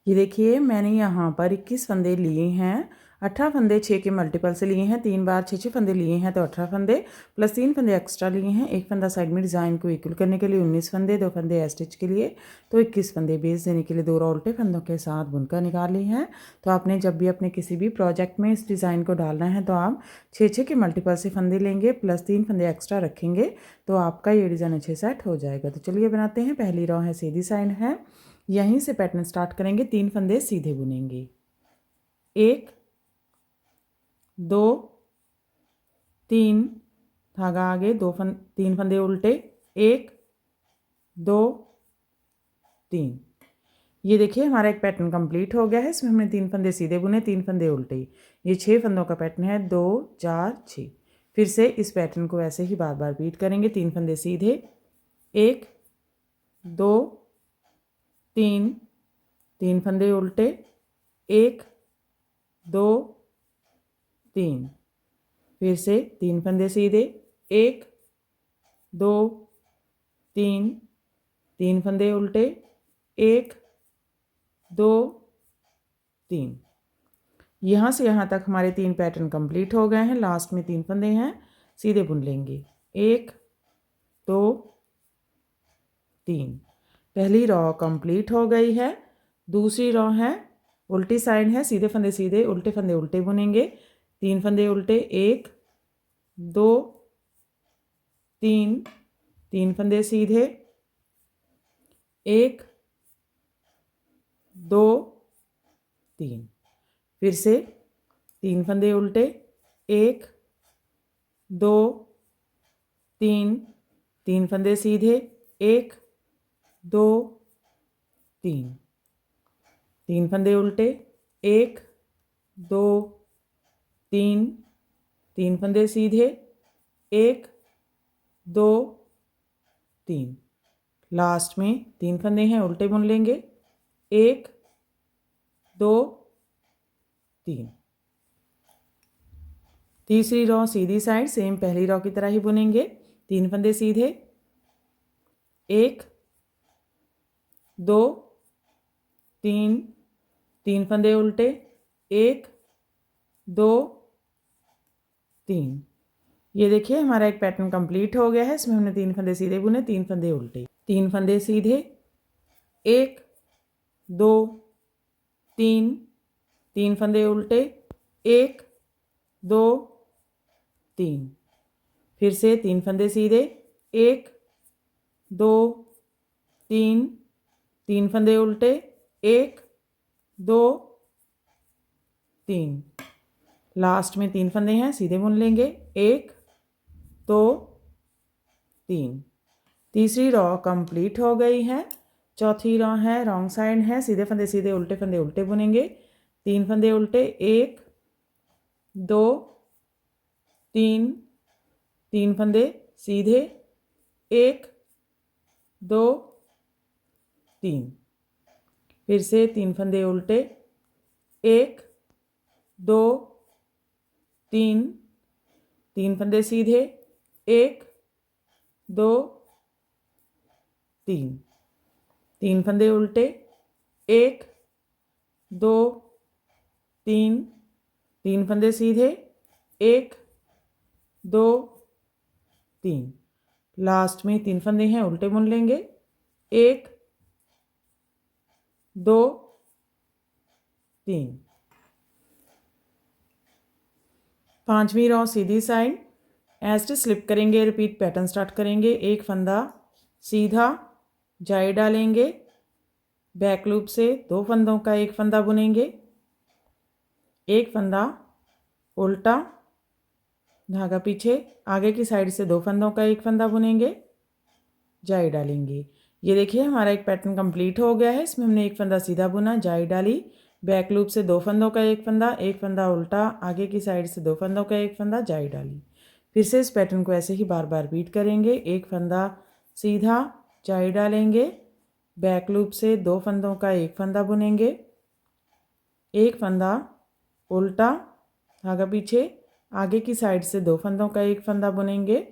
ये देखिए मैंने यहाँ पर 21 फंदे लिए हैं। 18 फंदे 6 के मल्टीपल से लिए हैं, 3 बार 6 फंदे लिए हैं तो 18 फंदे प्लस 3 फंदे एक्स्ट्रा लिए हैं। एक फंदा साइड में डिज़ाइन को इक्वल करने के लिए 19 फंदे, 2 फंदे स्टिच के लिए तो 21 फंदे बेस देने के लिए 2 रो उल्टे फंदों के साथ बुनकर निकाल ली हैं। तो आपने जब भी अपने किसी भी प्रोजेक्ट में इस डिज़ाइन को डालना है तो आप 6 के मल्टीपल से फंदे लेंगे प्लस 3 फंदे एक्स्ट्रा रखेंगे तो आपका ये डिज़ाइन अच्छे सेट हो जाएगा। तो चलिए बनाते हैं। पहली रो है सीधी साइड है, यहीं से पैटर्न स्टार्ट करेंगे। 3 फंदे सीधे बुनेंगे, 1 2 3, धागा आगे, 3 फंदे उल्टे, 1 2 3। ये देखिए हमारा एक पैटर्न कंप्लीट हो गया है। इसमें हमने 3 फंदे सीधे बुने, 3 फंदे उल्टे। ये 6 फंदों का पैटर्न है, 2 4 6। फिर से इस पैटर्न को ऐसे ही बार बार रिपीट करेंगे। 3 फंदे सीधे, 1 2 3, 3 फंदे उल्टे, 1 2 3। फिर से 3 फंदे सीधे, 1 2 3, 3 फंदे उल्टे, 1 2 3। यहाँ से यहाँ तक हमारे 3 पैटर्न कंप्लीट हो गए हैं। लास्ट में 3 फंदे हैं, सीधे बुन लेंगे, 1 2 3। पहली रो कंप्लीट हो गई है। दूसरी रो है उल्टी साइड है, सीधे फंदे सीधे, उल्टे फंदे उल्टे बुनेंगे। 3 फंदे उल्टे, 1 2 3, 3 फंदे सीधे, 1 2 3। फिर से 3 फंदे उल्टे, 1 2 3, 3 फंदे सीधे, 1 2 3, 3 फंदे उल्टे, 1 2 3, 3 फंदे सीधे, 1 2 3। लास्ट में 3 फंदे हैं, उल्टे बुन लेंगे, 1 2 3। तीसरी रो सीधी साइड सेम पहली रो की तरह ही बुनेंगे। 3 फंदे सीधे, 1 2 3, 3 फंदे उल्टे, 1 2 3। ये देखिए हमारा एक पैटर्न कंप्लीट हो गया है। इसमें हमने 3 फंदे सीधे बुने, 3 फंदे उल्टे, 3 फंदे सीधे, 1 2 3, 3 फंदे उल्टे, 1 2 3। फिर से 3 फंदे सीधे, 1 2 3, 3 फंदे उल्टे, 1 2 3। लास्ट में 3 फंदे हैं, सीधे बुन लेंगे, 1 2 3। तीसरी रो कंप्लीट हो गई है। चौथी रो है रॉन्ग साइड है, सीधे फंदे सीधे, उल्टे फंदे उल्टे बुनेंगे। 3 फंदे उल्टे, 1 2 3, 3 फंदे सीधे, 1 2 3। फिर से 3 फंदे उल्टे, 1 2 3, 3 फंदे सीधे, 1 2 3, 3 फंदे उल्टे, 1 2 3, 3 फंदे सीधे, 1 2 3। लास्ट में 3 फंदे हैं, उल्टे बुन लेंगे, 1 2 3। पांचवी रो सीधी साइड एस्ट स्लिप करेंगे, रिपीट पैटर्न स्टार्ट करेंगे। एक फंदा सीधा जाई डालेंगे, बैक लूप से 2 फंदों का एक फंदा बुनेंगे, एक फंदा उल्टा, धागा पीछे, आगे की साइड से 2 फंदों का एक फंदा बुनेंगे, जाई डालेंगे। ये देखिए हमारा एक पैटर्न कंप्लीट हो गया है। इसमें हमने एक फंदा सीधा बुना, जाई डाली, बैक लूप से 2 फंदों का एक फंदा उल्टा, आगे की साइड से 2 फंदों का एक फंदा, जाई डाली। फिर से इस पैटर्न को ऐसे ही बार बार रिपीट करेंगे। एक फंदा सीधा, जाई डालेंगे, बैक लूप से 2 फंदों का एक फंदा बुनेंगे, एक फंदा उल्टा, धागा पीछे, आगे की साइड से 2 फंदों का एक फंदा बुनेंगे,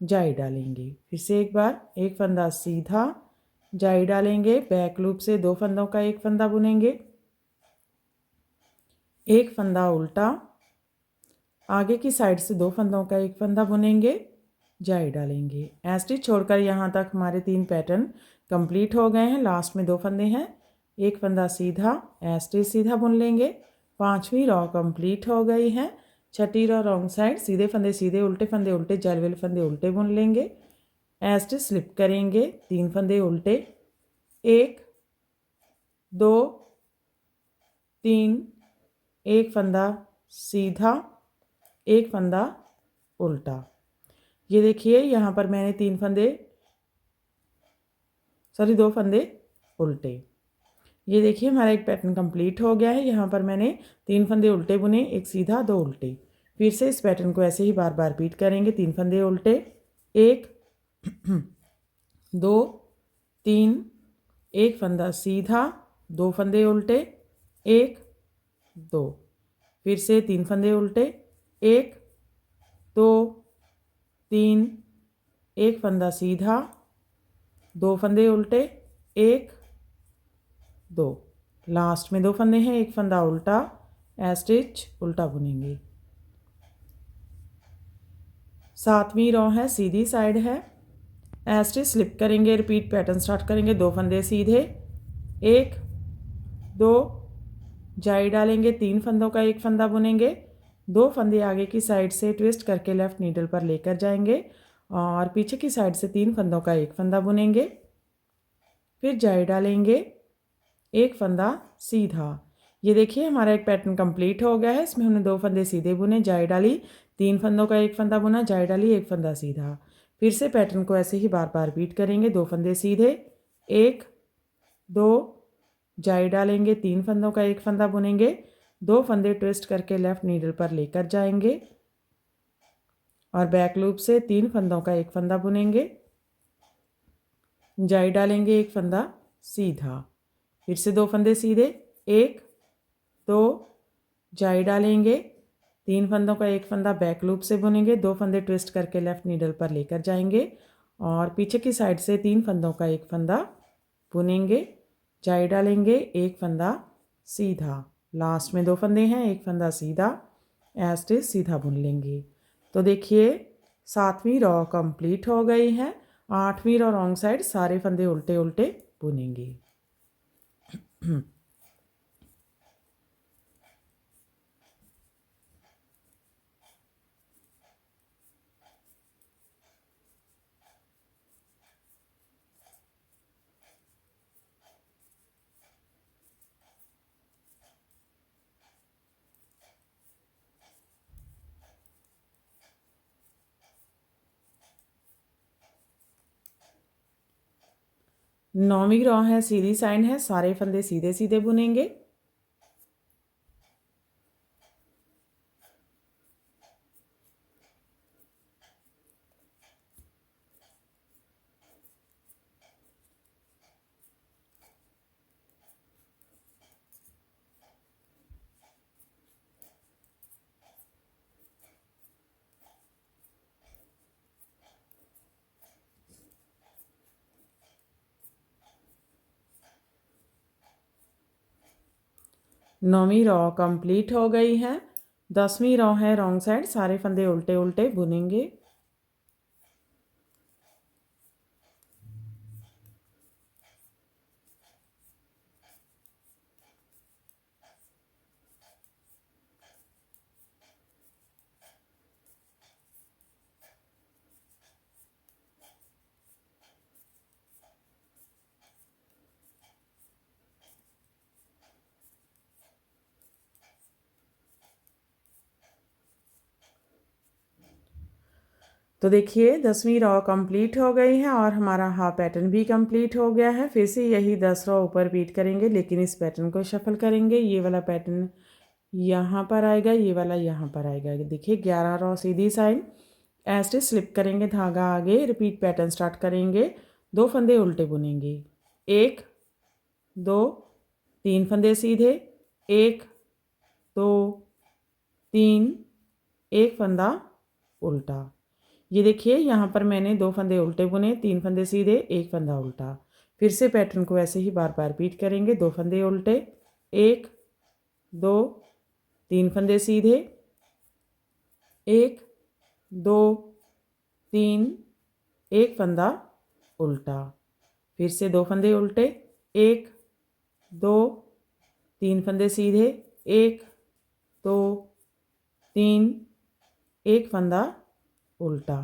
जाई डालेंगे। फिर से एक बार, एक फंदा सीधा, जाई डालेंगे, बैक लूप से 2 फंदों का एक फंदा बुनेंगे, एक फंदा उल्टा, आगे की साइड से 2 फंदों का एक फंदा बुनेंगे, जाई डालेंगे। स्टिच छोड़कर यहाँ तक हमारे 3 पैटर्न कंप्लीट हो गए हैं। लास्ट में 2 फंदे हैं, एक फंदा सीधा, स्टिच सीधा बुन लेंगे। 5वीं रॉ कंप्लीट हो गई है। 6ठी रॉ रॉन्ग साइड, सीधे फंदे सीधे, उल्टे फंदे उल्टे, जल वाले फंदे उल्टे बुन लेंगे। स्टिच स्लिप करेंगे, 3 फंदे उल्टे, 1 2 3, एक फंदा सीधा, एक फंदा उल्टा। ये देखिए यहाँ पर मैंने 2 फंदे उल्टे। ये देखिए हमारा एक पैटर्न कंप्लीट हो गया है। यहाँ पर मैंने 3 फंदे उल्टे बुने, एक सीधा 2 उल्टे। फिर से इस पैटर्न को ऐसे ही बार बार रिपीट करेंगे। 3 फंदे उल्टे, 1 2 3, एक फंदा सीधा, 2 फंदे उल्टे, 1 2। फिर से 3 फंदे उल्टे, 1 2 3, एक फंदा सीधा, 2 फंदे उल्टे, 1 2। लास्ट में 2 फंदे हैं, एक फंदा उल्टा, स्टिच उल्टा बुनेंगे। 7वीं रॉ है, सीधी साइड है, स्टिच स्लिप करेंगे, रिपीट पैटर्न स्टार्ट करेंगे। 2 फंदे सीधे, 1 2, जाई डालेंगे, 3 फंदों का एक फंदा बुनेंगे, 2 फंदे आगे की साइड से ट्विस्ट करके लेफ्ट नीडल पर लेकर जाएंगे और पीछे की साइड से 3 फंदों का एक फंदा बुनेंगे। फिर जाई डालेंगे, एक फंदा सीधा। ये देखिए हमारा एक पैटर्न कंप्लीट हो गया है। इसमें हमने 2 फंदे सीधे बुने, जाई डाली, 3 फंदों का एक फंदा बुना, जाई डाली, एक फंदा सीधा। फिर से पैटर्न को ऐसे ही बार बार रिपीट करेंगे। 2 फंदे सीधे, 1 2, जाई डालेंगे, 3 फंदों का एक फंदा बुनेंगे, 2 फंदे ट्विस्ट करके लेफ्ट नीडल पर लेकर जाएंगे और बैक लूप से 3 फंदों का एक फंदा बुनेंगे, जाई डालेंगे, एक फंदा सीधा। फिर से 2 फंदे सीधे, 1 2, जाई डालेंगे, 3 फंदों का एक फंदा बैक लूप से बुनेंगे, 2 फंदे ट्विस्ट करके लेफ्ट नीडल पर लेकर जाएंगे और पीछे की साइड से 3 फंदों का एक फंदा बुनेंगे, जाई डालेंगे, एक फंदा सीधा। लास्ट में 2 फंदे हैं, एक फंदा सीधा, स्टिच सीधा बुन लेंगे। तो देखिए 7वीं रॉ कंप्लीट हो गई है। 8वीं रॉ रॉन्ग साइड, सारे फंदे उल्टे उल्टे बुनेंगे। नौवीं रॉ है, सीधी साइड है, सारे फंदे सीधे सीधे बुनेंगे। नौवीं रॉ कंप्लीट हो गई है। 10वीं रॉ है रॉन्ग साइड, सारे फंदे उल्टे उल्टे बुनेंगे। तो देखिए 10वीं रॉ कंप्लीट हो गई है और हमारा हाफ पैटर्न भी कंप्लीट हो गया है। फिर से यही 10 रॉ ऊपर रिपीट करेंगे, लेकिन इस पैटर्न को शफल करेंगे। ये वाला पैटर्न यहाँ पर आएगा, ये वाला यहाँ पर आएगा। देखिए 11 रॉ सीधी साइड, स्टिच स्लिप करेंगे, धागा आगे, रिपीट पैटर्न स्टार्ट करेंगे। 2 फंदे उल्टे बुनेंगे, 1 2, 3 फंदे सीधे, 1 2 3, एक फंदा उल्टा। ये देखिए यहाँ पर मैंने 2 फंदे उल्टे बुने, 3 फंदे सीधे, एक फंदा उल्टा। फिर से पैटर्न को ऐसे ही बार बार रिपीट करेंगे। 2 फंदे उल्टे, 1 2 3 फंदे सीधे, 1 2 3 1 फंदा उल्टा। फिर से 2 फंदे उल्टे, 1 2 3 फंदे सीधे, 1 2 3 1 फंदा उल्टा।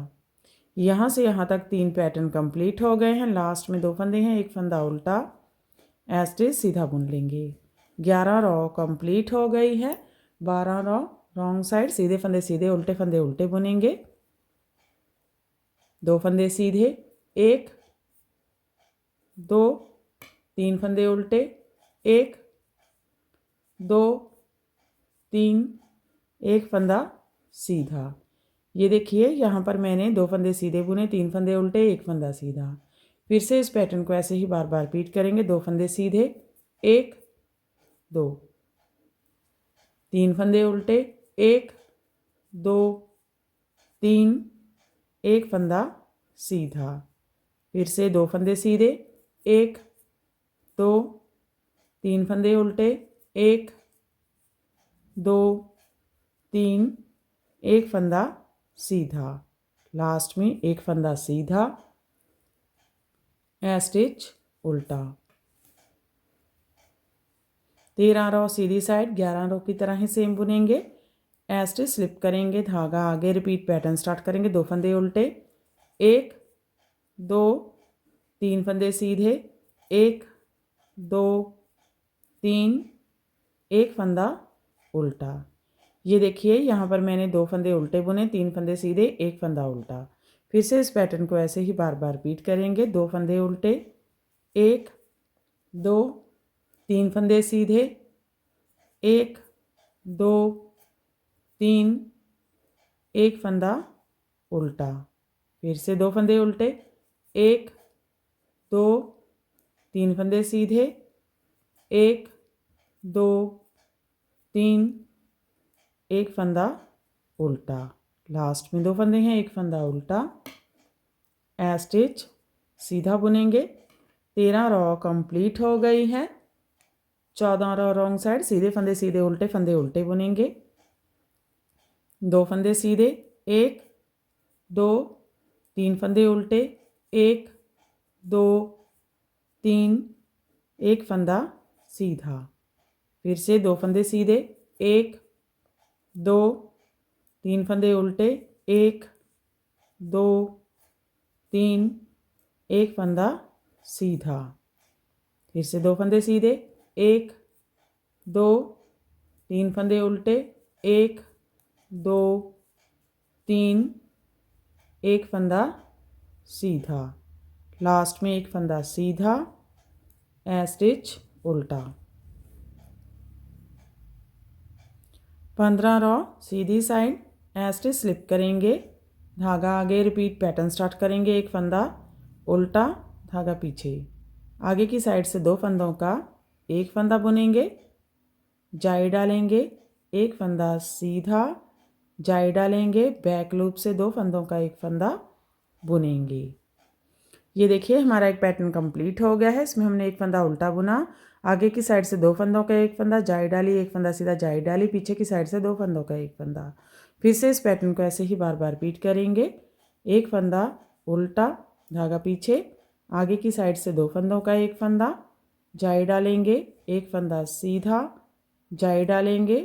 यहाँ से यहाँ तक 3 पैटर्न कंप्लीट हो गए हैं। लास्ट में 2 फंदे हैं, 1 फंदा उल्टा, एस्टिच सीधा बुन लेंगे। 11 रो कंप्लीट हो गई है। 12 रो रॉन्ग साइड, सीधे फंदे सीधे, उल्टे फंदे उल्टे बुनेंगे। 2 फंदे सीधे, 1 2 3 फंदे उल्टे, 1 2 3 1 फंदा सीधा। ये देखिए यहाँ पर मैंने 2 फंदे सीधे बुने, 3 फंदे उल्टे, 1 फंदा सीधा। फिर से इस पैटर्न को ऐसे ही बार बार रिपीट करेंगे। 2 फंदे सीधे, 1 2 3 फंदे उल्टे, 1 2 3 1 फंदा सीधा। फिर से 2 फंदे सीधे, 1 2 3 फंदे उल्टे, 1 2 3 1 फंदा सीधा। लास्ट में 1 फंदा सीधा, स्टिच उल्टा। 13 रो सीधी साइड, 11 रो की तरह ही सेम बुनेंगे। स्टिच स्लिप करेंगे, धागा आगे, रिपीट पैटर्न स्टार्ट करेंगे। 2 फंदे उल्टे, 1 2 3 फंदे सीधे, 1 2 3 1 फंदा उल्टा। ये देखिए यहाँ पर मैंने 2 फंदे उल्टे बुने, 3 फंदे सीधे, 1 फंदा उल्टा। फिर से इस पैटर्न को ऐसे ही बार बार रिपीट करेंगे। 2 फंदे उल्टे, 1 2 3 फंदे सीधे, 1 2 3 1 फंदा उल्टा। फिर से 2 फंदे उल्टे, 1 2 3 फंदे सीधे, 1 2 3 1 फंदा उल्टा। लास्ट में 2 फंदे हैं, 1 फंदा उल्टा, स्टिच सीधा बुनेंगे। 13 रो कंप्लीट हो गई है। 14 रो रॉन्ग साइड, सीधे फंदे सीधे, उल्टे फंदे उल्टे बुनेंगे। 2 फंदे सीधे, 1 2 3 फंदे उल्टे, 1 2 3 1 फंदा सीधा। फिर से 2 फंदे सीधे, 1 2 3 फंदे उल्टे, 1 2 3 1 फंदा सीधा। फिर से 2 फंदे सीधे, 1 2 3 फंदे उल्टे, 1 2 3 1 फंदा सीधा। लास्ट में 1 फंदा सीधा, स्टिच उल्टा। 15 रो सीधी साइड, स्टिच स्लिप करेंगे, धागा आगे, रिपीट पैटर्न स्टार्ट करेंगे। 1 फंदा उल्टा, धागा पीछे, आगे की साइड से 2 फंदों का 1 फंदा बुनेंगे, जाई डालेंगे, 1 फंदा सीधा, जाई डालेंगे, बैक लूप से 2 फंदों का 1 फंदा बुनेंगे। ये देखिए हमारा एक पैटर्न कंप्लीट हो गया है। इसमें हमने 1 फंदा उल्टा बुना, आगे की साइड से 2 फंदों का 1 फंदा, जाई डाली, 1 फंदा सीधा, जाई डाली, पीछे की साइड से 2 फंदों का 1 फंदा। फिर से इस पैटर्न को ऐसे ही बार बार रिपीट करेंगे। 1 फंदा उल्टा, धागा पीछे, आगे की साइड से 2 फंदों का 1 फंदा, जाई डालेंगे, 1 फंदा सीधा, जाई डालेंगे,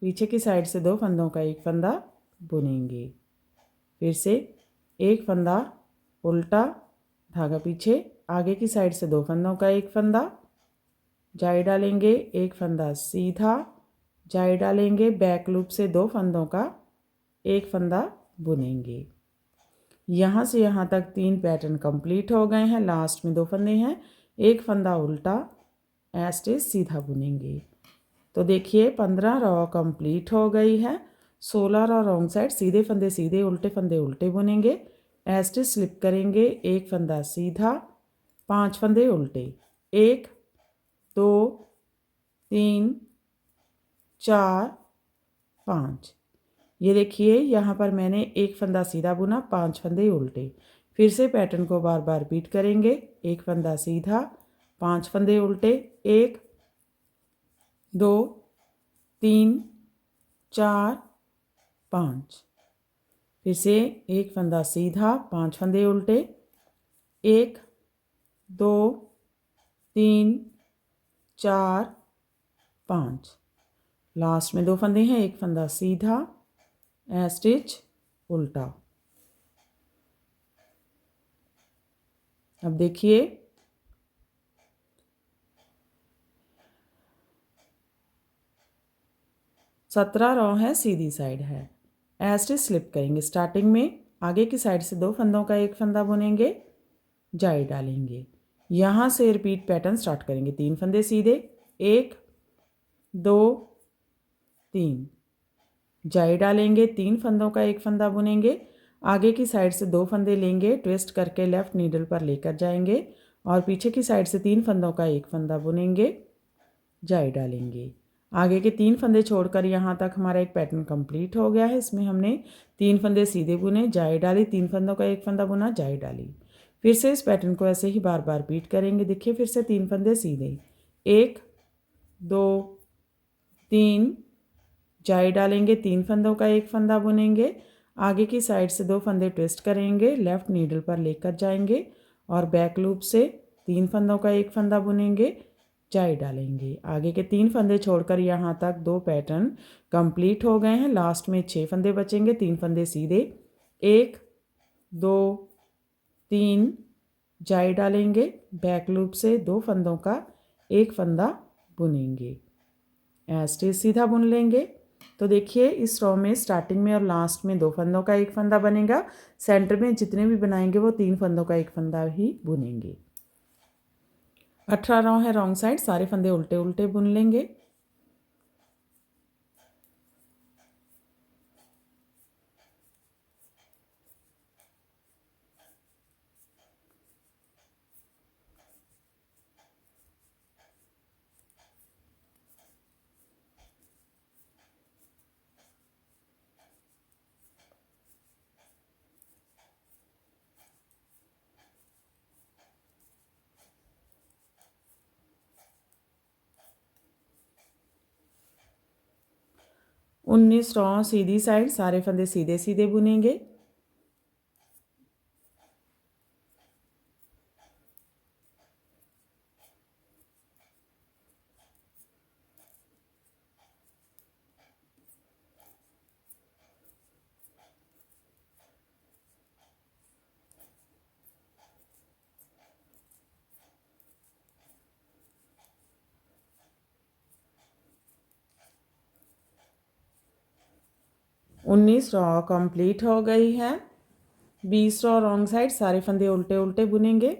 पीछे की साइड से 2 फंदों का 1 फंदा बुनेंगे। फिर से 1 फंदा उल्टा, धागा पीछे, आगे की साइड से 2 फंदों का 1 फंदा, जाई डालेंगे, 1 फंदा सीधा, जाई डालेंगे, बैक लूप से 2 फंदों का 1 फंदा बुनेंगे। यहाँ से यहाँ तक 3 पैटर्न कंप्लीट हो गए हैं। लास्ट में 2 फंदे हैं, 1 फंदा उल्टा, स्टिच सीधा बुनेंगे। तो देखिए 15 रो कंप्लीट हो गई है। 16 रो रॉन्ग साइड, सीधे फंदे सीधे, उल्टे फंदे उल्टे बुनेंगे, स्टिच स्लिप करेंगे, 1 फंदा सीधा, 5 फंदे उल्टे, 1 2 3 4 5। ये देखिए यहाँ पर मैंने 1 फंदा सीधा बुना, 5 फंदे उल्टे। फिर से पैटर्न को बार बार रिपीट करेंगे। एक फंदा सीधा, 5 फंदे उल्टे, 1 2 3 4 5। फिर से एक फंदा सीधा, 5 फंदे उल्टे, 1 2 3 4 5। लास्ट में 2 फंदे हैं, एक फंदा सीधा, स्टिच उल्टा। अब देखिए सत्रह रो है, सीधी साइड है, स्टिच स्लिप करेंगे। स्टार्टिंग में आगे की साइड से 2 फंदों का एक फंदा बुनेंगे, जाई डालेंगे। यहाँ से रिपीट पैटर्न स्टार्ट करेंगे। 3 फंदे सीधे, 1 2 3, जाई डालेंगे, 3 फंदों का एक फंदा बुनेंगे, आगे की साइड से 2 फंदे लेंगे, ट्विस्ट करके लेफ़्ट नीडल पर लेकर जाएंगे और पीछे की साइड से 3 फंदों का एक फंदा बुनेंगे, जाई डालेंगे। आगे के 3 फंदे छोड़कर यहाँ तक हमारा एक पैटर्न कंप्लीट हो गया है। इसमें हमने 3 फंदे सीधे बुने, जाई डाली, 3 फंदों का एक फंदा बुना, जाई डाली। फिर से इस पैटर्न को ऐसे ही बार बार रिपीट करेंगे। देखिए फिर से 3 फंदे सीधे, 1 2 3, जाई डालेंगे, 3 फंदों का एक फंदा बुनेंगे, आगे की साइड से 2 फंदे ट्विस्ट करेंगे, लेफ़्ट नीडल पर लेकर जाएंगे और बैक लूप से 3 फंदों का एक फंदा बुनेंगे, जाई डालेंगे। आगे के 3 फंदे छोड़कर यहाँ तक 2 पैटर्न कंप्लीट हो गए हैं। लास्ट में 6 फंदे बचेंगे, 3 फंदे सीधे, 1 2 3, जाई डालेंगे, बैक लूप से 2 फंदों का एक फंदा बुनेंगे, स्टिच सीधा बुन लेंगे। तो देखिए इस रो में स्टार्टिंग में और लास्ट में 2 फंदों का एक फंदा बनेगा, सेंटर में जितने भी बनाएंगे वो 3 फंदों का एक फंदा ही बुनेंगे। 18 रो है रॉन्ग साइड, सारे फंदे उल्टे उल्टे बुन लेंगे। उन्नीस रो सीधी साइड, सारे फंदे सीधे सीधे बुनेंगे। उन्नीस रो कंप्लीट हो गई है। 20 रो रॉन्ग साइड, सारे फंदे उल्टे उल्टे बुनेंगे।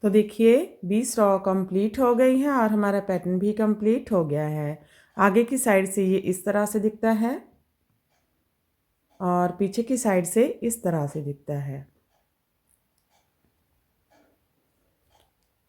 तो देखिए 20 रो कंप्लीट हो गई है और हमारा पैटर्न भी कंप्लीट हो गया है। आगे की साइड से ये इस तरह से दिखता है और पीछे की साइड से इस तरह से दिखता है।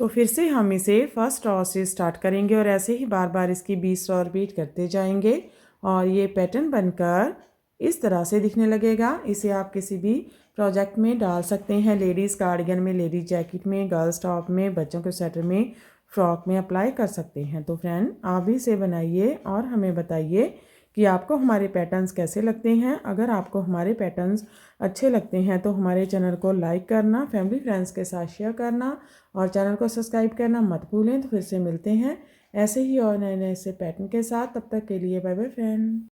तो फिर से हम इसे फर्स्ट रो से स्टार्ट करेंगे और ऐसे ही बार बार इसकी 20 रो रिपीट करते जाएंगे और ये पैटर्न बनकर इस तरह से दिखने लगेगा। इसे आप किसी भी प्रोजेक्ट में डाल सकते हैं, लेडीज़ कार्डिगन में, लेडीज़ जैकेट में, गर्ल्स टॉप में, बच्चों के स्वेटर में, फ्रॉक में अप्लाई कर सकते हैं। तो फ्रेंड आप भी इसे बनाइए और हमें बताइए कि आपको हमारे पैटर्न्स कैसे लगते हैं। अगर आपको हमारे पैटर्न्स अच्छे लगते हैं तो हमारे चैनल को लाइक करना, फैमिली फ्रेंड्स के साथ शेयर करना और चैनल को सब्सक्राइब करना मत भूलें। तो फिर से मिलते हैं ऐसे ही और नए नए से पैटर्न के साथ। तब तक के लिए बाय बाय फ्रेंड।